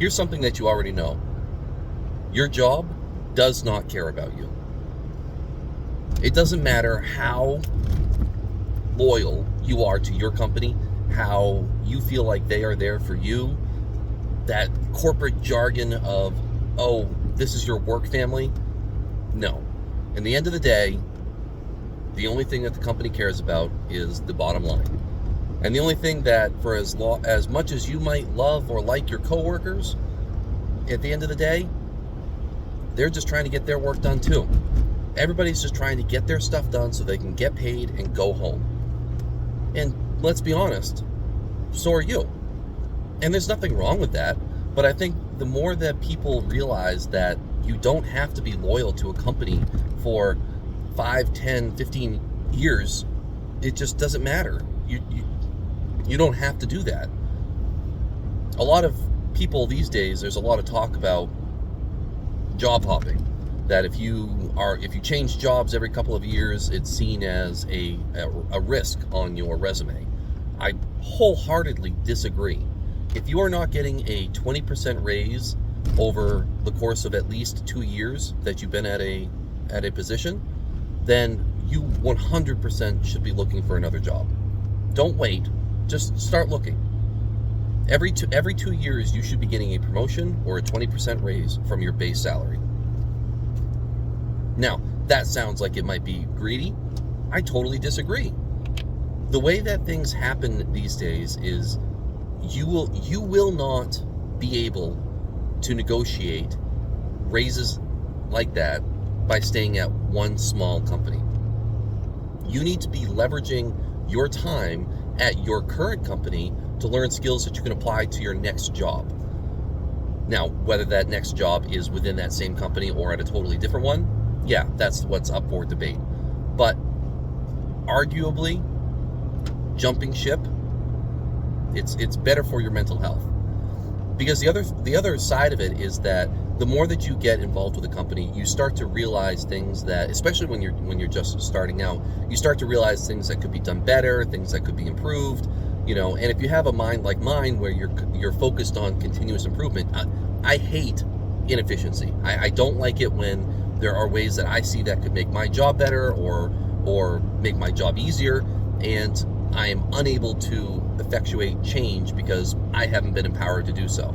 Here's something that you already know. Your job does not care about you. It doesn't matter how loyal you are to your company, how you feel like they are there for you, that corporate jargon of, oh, this is your work family. No. In the end of the day, the only thing that the company cares about is the bottom line. And the only thing that, for as much as you might love or like your coworkers, at the end of the day, they're just trying to get their work done too. Everybody's just trying to get their stuff done so they can get paid and go home. And let's be honest, so are you. And there's nothing wrong with that, but I think the more that people realize that you don't have to be loyal to a company for 5, 10, 15 years, it just doesn't matter. You don't have to do that. A lot of people these days, there's a lot of talk about job hopping, that if you change jobs every couple of years, it's seen as a risk on your resume. I wholeheartedly disagree. If you are not getting a 20% raise over the course of at least 2 years that you've been at a position, then you 100% should be looking for another job. Don't wait. Just start looking. Every 2 years, you should be getting a promotion or a 20% raise from your base salary. Now, that sounds like it might be greedy. I totally disagree. The way that things happen these days is you will not be able to negotiate raises like that by staying at one small company. You need to be leveraging your time at your current company to learn skills that you can apply to your next job. Now, whether that next job is within that same company or at a totally different one, yeah, that's what's up for debate. But arguably, jumping ship, it's better for your mental health. Because the other side of it is that the more that you get involved with a company, you start to realize things that, especially when you're just starting out, you start to realize things that could be done better, things that could be improved, and if you have a mind like mine where you're focused on continuous improvement, I hate inefficiency. I don't like it when there are ways that I see that could make my job better or make my job easier, and I am unable to effectuate change because I haven't been empowered to do so.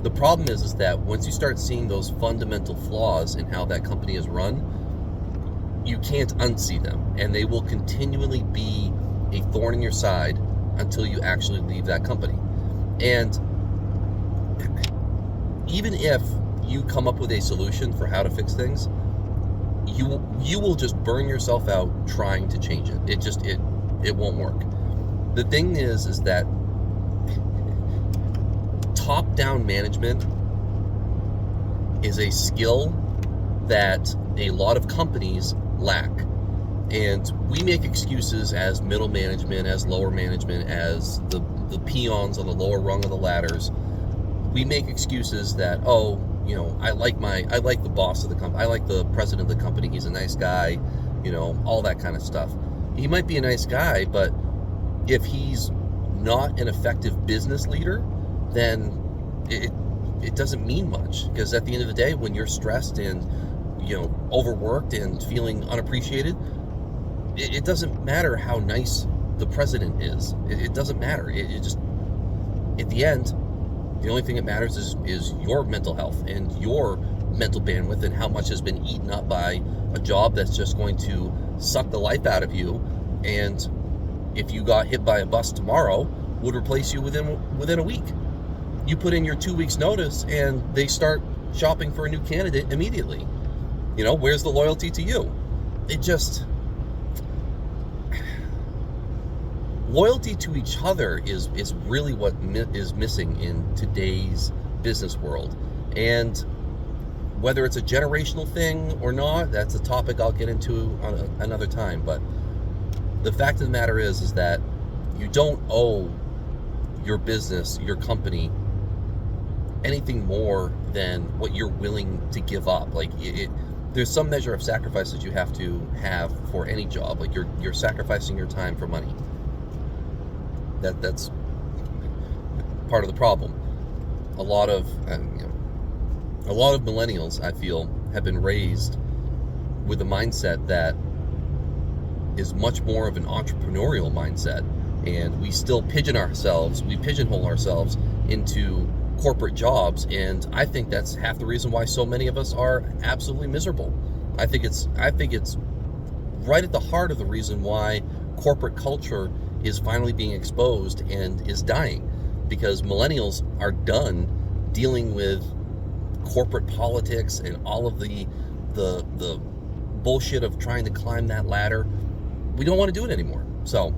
The problem is that once you start seeing those fundamental flaws in how that company is run, you can't unsee them, and they will continually be a thorn in your side until you actually leave that company. And even if you come up with a solution for how to fix things, you will just burn yourself out trying to change it. It won't work. The thing is that top-down management is a skill that a lot of companies lack. And we make excuses as middle management, as lower management, as the peons on the lower rung of the ladders. We make excuses that, I like the boss of the company. I like the president of the company. He's a nice guy, all that kind of stuff. He might be a nice guy, but if he's not an effective business leader, then it doesn't mean much. Because at the end of the day, when you're stressed and overworked and feeling unappreciated, it doesn't matter how nice the president is. It doesn't matter. It just, at the end, the only thing that matters is your mental health and your mental bandwidth and how much has been eaten up by a job that's just going to suck the life out of you, and if you got hit by a bus tomorrow, would replace you within a week. You put in your 2 weeks notice and they start shopping for a new candidate immediately. Where's the loyalty to you? Loyalty to each other is really what is missing in today's business world. And whether it's a generational thing or not, that's a topic I'll get into on another time. But the fact of the matter is that you don't owe your business, your company, anything more than what you're willing to give up. Like there's some measure of sacrifice that you have to have for any job. Like you're sacrificing your time for money. That's part of the problem. a lot of a lot of millennials, I feel, have been raised with a mindset that is much more of an entrepreneurial mindset, and we still pigeonhole ourselves into corporate jobs, and I think that's half the reason why so many of us are absolutely miserable. I think it's right at the heart of the reason why corporate culture is finally being exposed and is dying, because millennials are done dealing with corporate politics and all of the bullshit of trying to climb that ladder. We don't want to do it anymore. So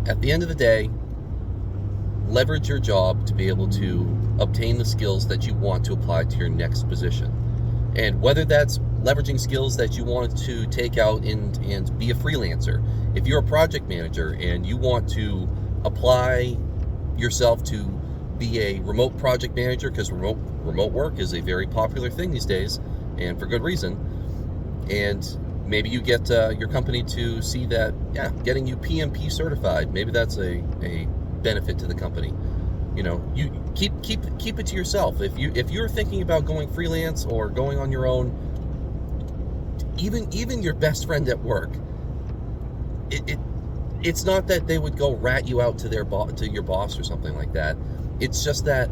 at the end of the day, leverage your job to be able to obtain the skills that you want to apply to your next position. And whether that's leveraging skills that you want to take out and be a freelancer, if you're a project manager and you want to apply yourself to be a remote project manager, because remote work is a very popular thing these days, and for good reason, and maybe you get your company to see that, yeah, getting you PMP certified, maybe that's a benefit to the company. You keep it to yourself. If you're thinking about going freelance or going on your own, even your best friend at work, it's not that they would go rat you out to your boss or something like that. It's just that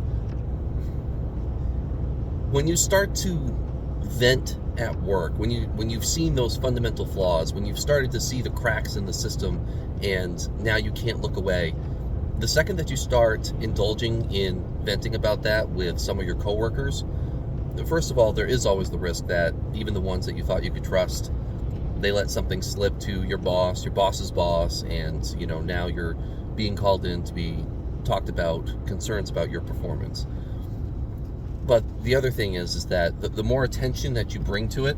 when you start to vent at work, when you've seen those fundamental flaws, when you've started to see the cracks in the system, and now you can't look away, the second that you start indulging in venting about that with some of your coworkers, first of all, there is always the risk that even the ones that you thought you could trust, they let something slip to your boss's boss, and now you're being called in to be talked about concerns about your performance. But the other thing is that the more attention that you bring to it,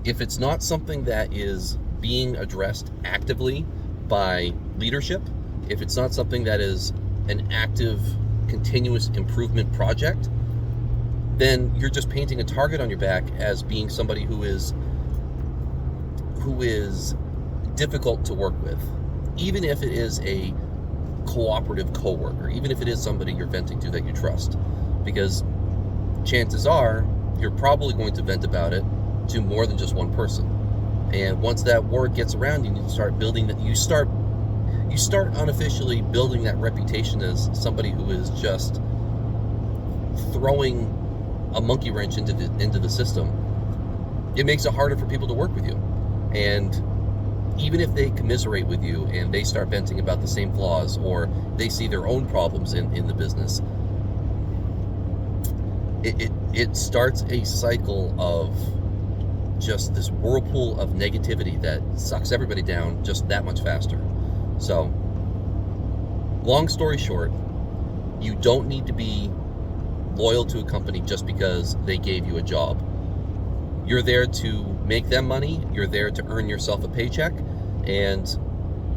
if it's not something that is being addressed actively by leadership, if it's not something that is an active, continuous improvement project, then you're just painting a target on your back as being somebody who is difficult to work with, even if it is a cooperative coworker, even if it is somebody you're venting to that you trust, because chances are you're probably going to vent about it to more than just one person. And once that word gets around, you need to start building that. You start unofficially building that reputation as somebody who is just throwing a monkey wrench into the system. It makes it harder for people to work with you. And even if they commiserate with you and they start venting about the same flaws, or they see their own problems in the business, it starts a cycle of just this whirlpool of negativity that sucks everybody down just that much faster. So, long story short, you don't need to be loyal to a company just because they gave you a job. You're there to make them money, you're there to earn yourself a paycheck, and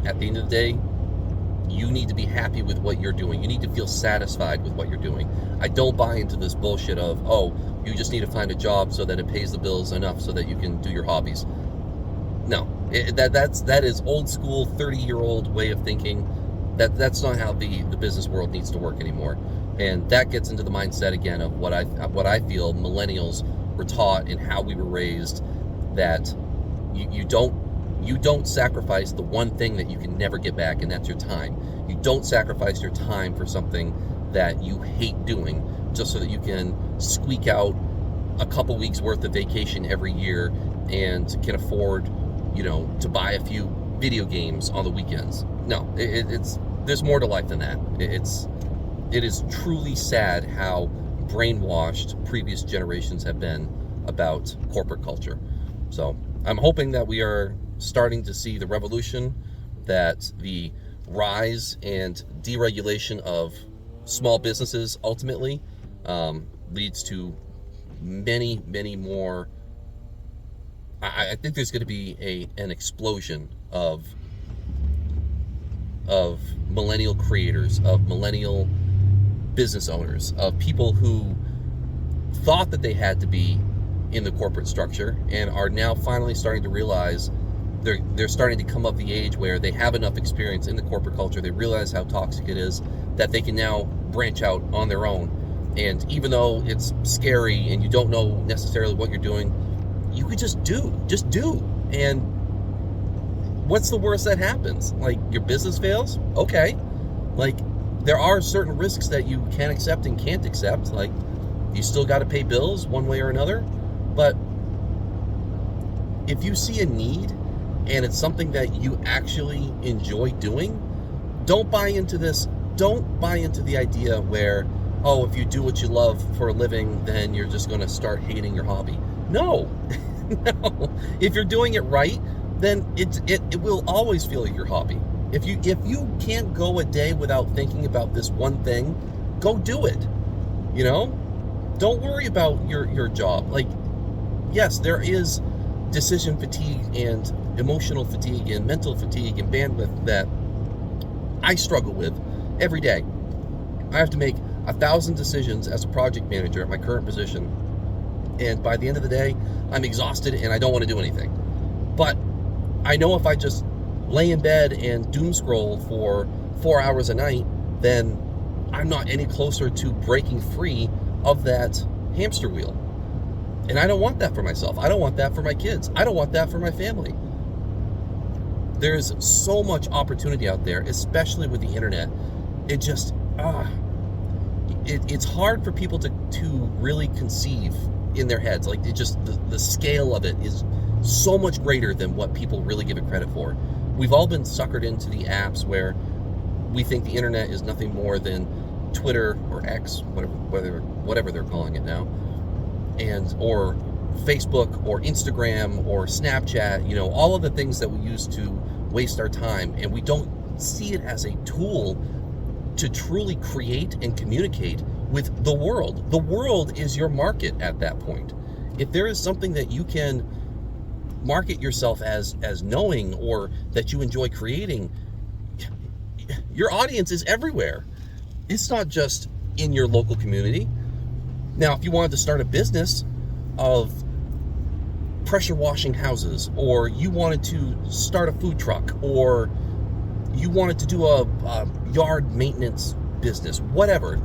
at the end of the day, you need to be happy with what you're doing. You need to feel satisfied with what you're doing. I don't buy into this bullshit of, oh, you just need to find a job so that it pays the bills enough so that you can do your hobbies. No, that is old school, 30-year-old way of thinking. That's not how the business world needs to work anymore. And that gets into the mindset again of what I feel millennials were taught and how we were raised, that you don't sacrifice the one thing that you can never get back, and that's your time. You don't sacrifice your time for something that you hate doing just so that you can squeak out a couple weeks worth of vacation every year and can afford, to buy a few video games on the weekends. No, there's more to life than that. It is truly sad how brainwashed previous generations have been about corporate culture. So I'm hoping that we are starting to see the revolution, that the rise and deregulation of small businesses ultimately leads to many, many more. I think there's going to be an explosion of millennial creators, of millennial business owners, of people who thought that they had to be in the corporate structure and are now finally starting to realize they're starting to come of the age where they have enough experience in the corporate culture, they realize how toxic it is, that they can now branch out on their own. And even though it's scary and you don't know necessarily what you're doing, you could just do. And what's the worst that happens? Like, your business fails? Okay. Like, there are certain risks that you can accept and can't accept. Like, you still got to pay bills one way or another. But if you see a need and it's something that you actually enjoy doing, don't buy into this. Don't buy into the idea where, oh, if you do what you love for a living, then you're just going to start hating your hobby. No. No. If you're doing it right, then it will always feel like your hobby. If you can't go a day without thinking about this one thing, go do it. You know? Don't worry about your job. Like, yes, there is decision fatigue and emotional fatigue and mental fatigue and bandwidth that I struggle with every day. I have to make 1,000 decisions as a project manager at my current position. And by the end of the day, I'm exhausted and I don't want to do anything. But I know if I just lay in bed and doom scroll for 4 hours a night, then I'm not any closer to breaking free of that hamster wheel. And I don't want that for myself. I don't want that for my kids. I don't want that for my family. There's so much opportunity out there, especially with the internet. It just, it's hard for people to really conceive in their heads. Like, it just, the scale of it is so much greater than what people really give it credit for. We've all been suckered into the apps where we think the internet is nothing more than Twitter or X, whatever they're calling it now, or Facebook or Instagram or Snapchat, all of the things that we use to waste our time, and we don't see it as a tool to truly create and communicate with the world. The world is your market at that point. If there is something that you can market yourself as knowing, or that you enjoy creating, your audience is everywhere. It's not just in your local community. Now, if you wanted to start a business of pressure washing houses, or you wanted to start a food truck, or you wanted to do a yard maintenance business, whatever,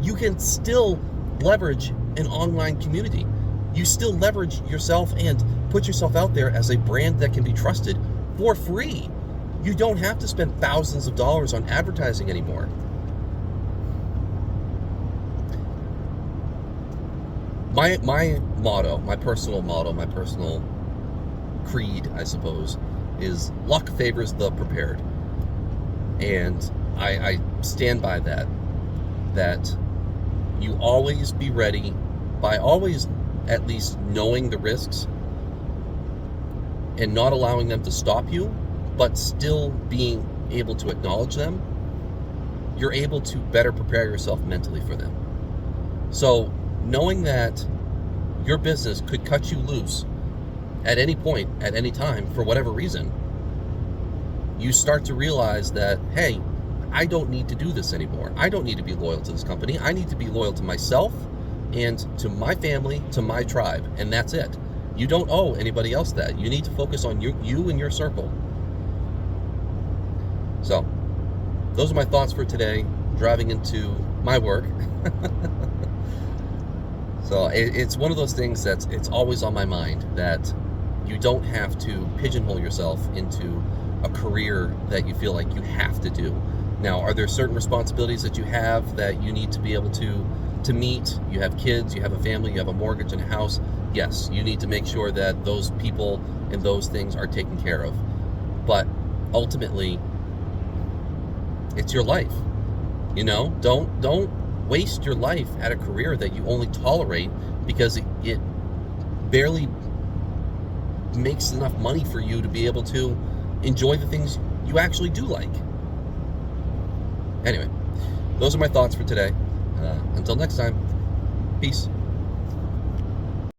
you can still leverage an online community. You still leverage yourself and put yourself out there as a brand that can be trusted for free. You don't have to spend thousands of dollars on advertising anymore. My motto, my personal creed, I suppose, is luck favors the prepared. And I stand by that you always be ready, by always at least knowing the risks and not allowing them to stop you, but still being able to acknowledge them. You're able to better prepare yourself mentally for them. So knowing that your business could cut you loose at any point, at any time, for whatever reason, you start to realize that, hey, I don't need to do this anymore. I don't need to be loyal to this company. I need to be loyal to myself and to my family, to my tribe, and that's it. You don't owe anybody else that. You need to focus on you and your circle. So, those are my thoughts for today, driving into my work. So it's one of those things it's always on my mind, that you don't have to pigeonhole yourself into a career that you feel like you have to do. Now, are there certain responsibilities that you have that you need to be able to meet? You have kids, you have a family, you have a mortgage and a house. Yes, you need to make sure that those people and those things are taken care of. But ultimately, it's your life. Don't waste your life at a career that you only tolerate because it barely makes enough money for you to be able to enjoy the things you actually do like. Anyway, those are my thoughts for today. Until next time, peace.